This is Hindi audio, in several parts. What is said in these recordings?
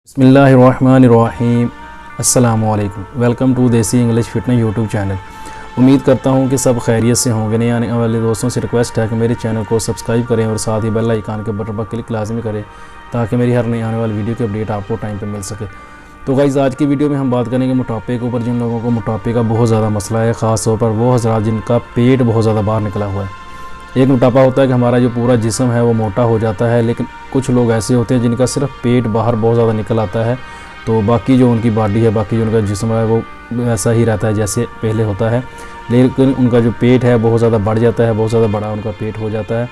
बिस्मिल्लाहिर्रहमानिर्रहीम। अस्सलाम वालेकुम। वेलकम टू देसी इंग्लिश फिटनेस यूट्यूब चैनल। उम्मीद करता हूँ कि सब खैरियत से होंगे। नए आने वाले दोस्तों से रिक्वेस्ट है कि मेरे चैनल को सब्सक्राइब करें और साथ ही बेल आइकन के बटन पर क्लिक लाजमी करें ताकि मेरी हर नई आने वाली वीडियो की अपडेट आपको टाइम पर मिल सके। तो गाइस, आज की वीडियो में हम बात करेंगे मोटापे के ऊपर। जिन लोगों को मोटापे का बहुत ज़्यादा मसला है, ख़ास तौर पर वो हज़रात जिनका पेट बहुत ज़्यादा बाहर निकला हुआ है। एक मोटापा होता है कि हमारा जो पूरा जिस्म है वो मोटा हो जाता है, लेकिन कुछ लोग ऐसे होते हैं जिनका सिर्फ पेट बाहर बहुत ज़्यादा निकल आता है, तो बाकी जो उनकी बॉडी है, बाकी जो उनका जिस्म है वो वैसा ही रहता है जैसे पहले होता है, लेकिन उनका जो पेट है बहुत ज़्यादा बढ़ जाता है, बहुत ज़्यादा बड़ा उनका पेट हो जाता है।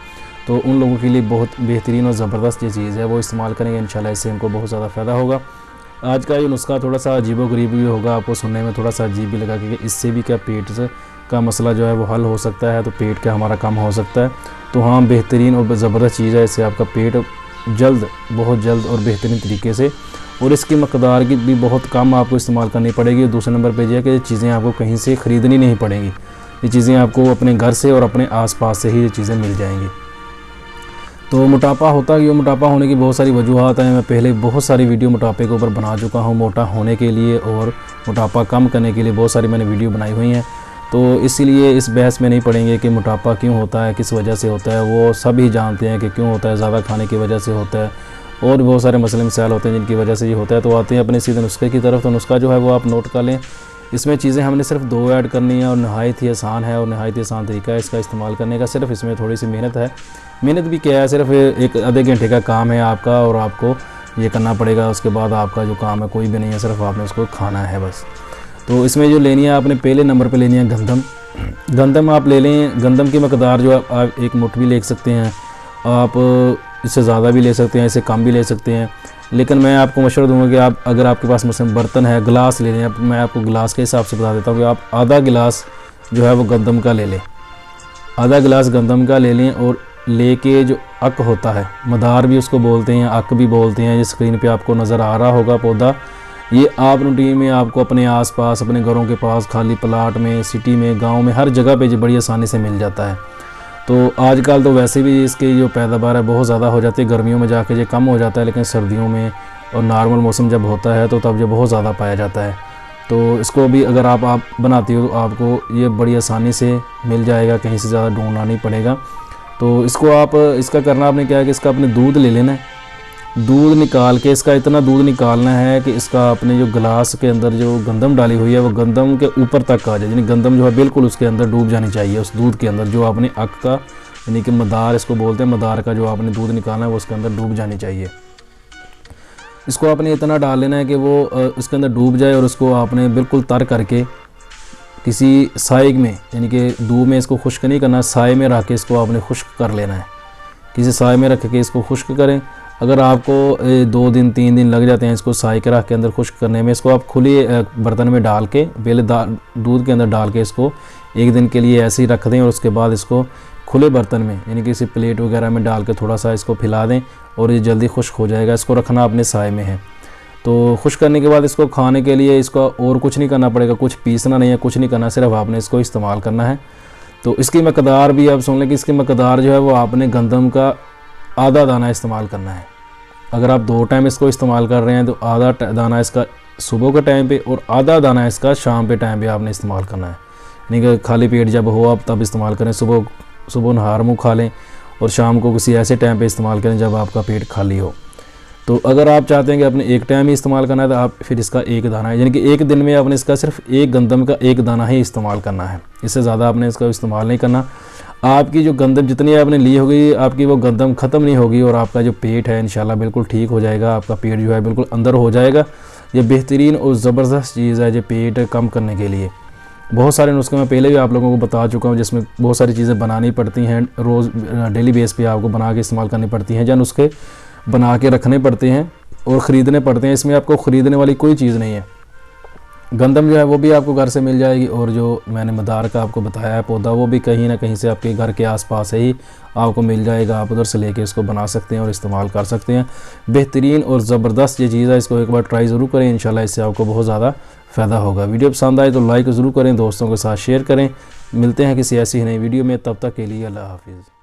तो उन लोगों के लिए बहुत बेहतरीन और ज़बरदस्त ये चीज़ है, वो इस्तेमाल करेंगे इंशाल्लाह, इससे उनको बहुत ज़्यादा फ़ायदा होगा। आज का ये नुस्खा थोड़ा सा अजीब व गरीब भी होगा, आपको सुनने में थोड़ा सा अजीब भी लगा कि इससे भी क्या पेट का मसला जो है वो हल हो सकता है, तो पेट का हमारा कम हो सकता है। तो हाँ, बेहतरीन और ज़बरदस्त चीज़ है, इससे आपका पेट बहुत जल्द और बेहतरीन तरीके से, और इसकी मकदार की भी बहुत कम आपको इस्तेमाल करनी पड़ेगी। दूसरे नंबर पे ये है कि ये चीज़ें आपको कहीं से ख़रीदनी नहीं पड़ेंगी, ये चीज़ें आपको अपने घर से और अपने आसपास से ही ये चीज़ें मिल जाएंगी। तो मोटापा होता है, मोटापा होने की बहुत सारी वजूहत हैं। मैं पहले बहुत सारी वीडियो मोटापे के ऊपर बना चुका हूँ, मोटा होने के लिए और मोटापा कम करने के लिए बहुत सारी मैंने वीडियो बनाई हुई हैं। तो इसीलिए इस बहस में नहीं पड़ेंगे कि मोटापा क्यों होता है, किस वजह से होता है। वो सभी जानते हैं कि क्यों होता है, ज़्यादा खाने की वजह से होता है, और बहुत सारे मसले मसाइल होते हैं जिनकी वजह से ये होता है। तो आते हैं अपने सीधे नुस्खे की तरफ। तो नुस्खा जो है वो आप नोट कर लें। इसमें चीज़ें हमने सिर्फ 2 ऐड करनी है और नहायत ही आसान है और नहायत ही आसान तरीका है इसका इस्तेमाल करने का। सिर्फ इसमें थोड़ी सी मेहनत है। मेहनत भी क्या है, सिर्फ एक आधे घंटे का काम है आपका, और आपको ये करना पड़ेगा। उसके बाद आपका जो काम है कोई भी नहीं है, सिर्फ आपने उसको खाना है बस। तो इसमें जो लेनी है आपने पहले नंबर पे लेनी है गंदम आप ले लें। गंदम की मकदार जो आप 1 मुट्ठी भी ले सकते हैं, आप इससे ज़्यादा भी ले सकते हैं, इससे कम भी ले सकते हैं, लेकिन मैं आपको मशवरा दूंगा कि आप अगर आपके पास मसलन बर्तन है, गिलास ले लें। मैं आपको गिलास के हिसाब से बता देता हूँ कि आप आधा गिलास जो है वो गंदम का ले लें, आधा गिलास गंदम का ले लें। और लेके जो अक होता है, मदार भी उसको बोलते हैं, अक भी बोलते हैं, ये स्क्रीन पे आपको नज़र आ रहा होगा पौधा। ये आप रूटीन में आपको अपने आसपास, अपने घरों के पास, खाली प्लाट में, सिटी में, गांव में, हर जगह पे जो बड़ी आसानी से मिल जाता है। तो आजकल तो वैसे भी इसकी जो पैदावार है बहुत ज़्यादा हो जाती है, गर्मियों में जाके ये कम हो जाता है, लेकिन सर्दियों में और नॉर्मल मौसम जब होता है तो तब ये बहुत ज़्यादा पाया जाता है। तो इसको भी अगर आप बनाती हो तो आपको ये बड़ी आसानी से मिल जाएगा, कहीं से ज़्यादा ढूंढना नहीं पड़ेगा। तो इसको आप इसका करना आपने क्या है कि इसका अपने दूध ले लेना है। दूध निकाल के, इसका इतना दूध निकालना है कि इसका अपने जो गिलास के अंदर जो गंदम डाली हुई है वो गंदम के ऊपर तक आ जाए, यानी गंदम जो है बिल्कुल उसके अंदर डूब जानी चाहिए, उस दूध के अंदर। जो आपने अक का, यानी कि मदार इसको बोलते हैं, मदार का जो आपने दूध निकालना है वो उसके अंदर डूब जानी चाहिए। इसको आपने इतना डाल लेना है कि वो उसके अंदर डूब जाए, और उसको आपने बिल्कुल तर करके किसी साए में, यानी कि धूप में इसको खुश्क नहीं करना, साए में रख के इसको आपने खुश्क कर लेना है। किसी साए में रख के इसको खुश्क करें। अगर आपको 2 दिन 3 दिन लग जाते हैं इसको साए के रख के अंदर खुश्क करने में, इसको आप खुले बर्तन में डाल के, पहले दूध के अंदर डाल के इसको 1 दिन के लिए ऐसे ही रख दें, और उसके बाद इसको खुले बर्तन में, यानी किसी प्लेट वगैरह में डाल के थोड़ा सा इसको फैला दें, और ये जल्दी खुश्क हो जाएगा। इसको रखना अपने साए में है। तो खुश्क करने के बाद इसको खाने के लिए इसका और कुछ नहीं करना पड़ेगा, कुछ पीसना नहीं है, कुछ नहीं करना, सिर्फ आपने इसको इस्तेमाल करना है। तो इसकी मकदार भी आप सुन लें कि इसकी मकदार जो है वो आपने गंदम का आधा दाना इस्तेमाल करना है। अगर आप 2 टाइम इसको इस्तेमाल कर रहे हैं तो आधा दाना इसका सुबह के टाइम पे और आधा दाना इसका शाम पे टाइम पे आपने इस्तेमाल करना है। यानी कि खाली पेट जब हो आप तब इस्तेमाल करें। सुबह नहार मुँह खा लें, और शाम को किसी ऐसे टाइम पे इस्तेमाल करें जब आपका पेट खाली हो। तो अगर आप चाहते हैं कि आपने 1 टाइम ही इस्तेमाल करना है तो आप फिर इसका 1 दाना है, यानी कि 1 दिन में आपने इसका सिर्फ 1 गंदम का 1 दाना ही इस्तेमाल करना है, इससे ज़्यादा आपने इसका इस्तेमाल नहीं करना। आपकी जो गंदम जितनी आपने ली होगी, आपकी वो गंदम ख़त्म नहीं होगी, और आपका जो पेट है इंशाल्लाह बिल्कुल ठीक हो जाएगा। आपका पेट जो है बिल्कुल अंदर हो जाएगा। ये बेहतरीन और ज़बरदस्त चीज़ है ये पेट कम करने के लिए। बहुत सारे नुस्खे मैं पहले भी आप लोगों को बता चुका हूँ, जिसमें बहुत सारी चीज़ें बनानी पड़ती हैं, रोज़ डेली बेस पे आपको बना के इस्तेमाल करनी पड़ती हैं, या नुस्खे बना के रखने पड़ते हैं और ख़रीदने पड़ते हैं। इसमें आपको ख़रीदने वाली कोई चीज़ नहीं है। गंदम जो है वो भी आपको घर से मिल जाएगी, और जो मैंने मदार का आपको बताया है पौधा, वो भी कहीं ना कहीं से आपके घर के आसपास ही आपको मिल जाएगा। आप उधर से लेके इसको बना सकते हैं और इस्तेमाल कर सकते हैं। बेहतरीन और ज़बरदस्त ये चीज़ है, इसको एक बार ट्राई ज़रूर करें, इंशाल्लाह इससे आपको बहुत ज़्यादा फ़ायदा होगा। वीडियो पसंद आए तो लाइक ज़रूर करें, दोस्तों के साथ शेयर करें। मिलते हैं किसी ऐसी ही नई वीडियो में, तब तक के लिए अल्लाह हाफिज़।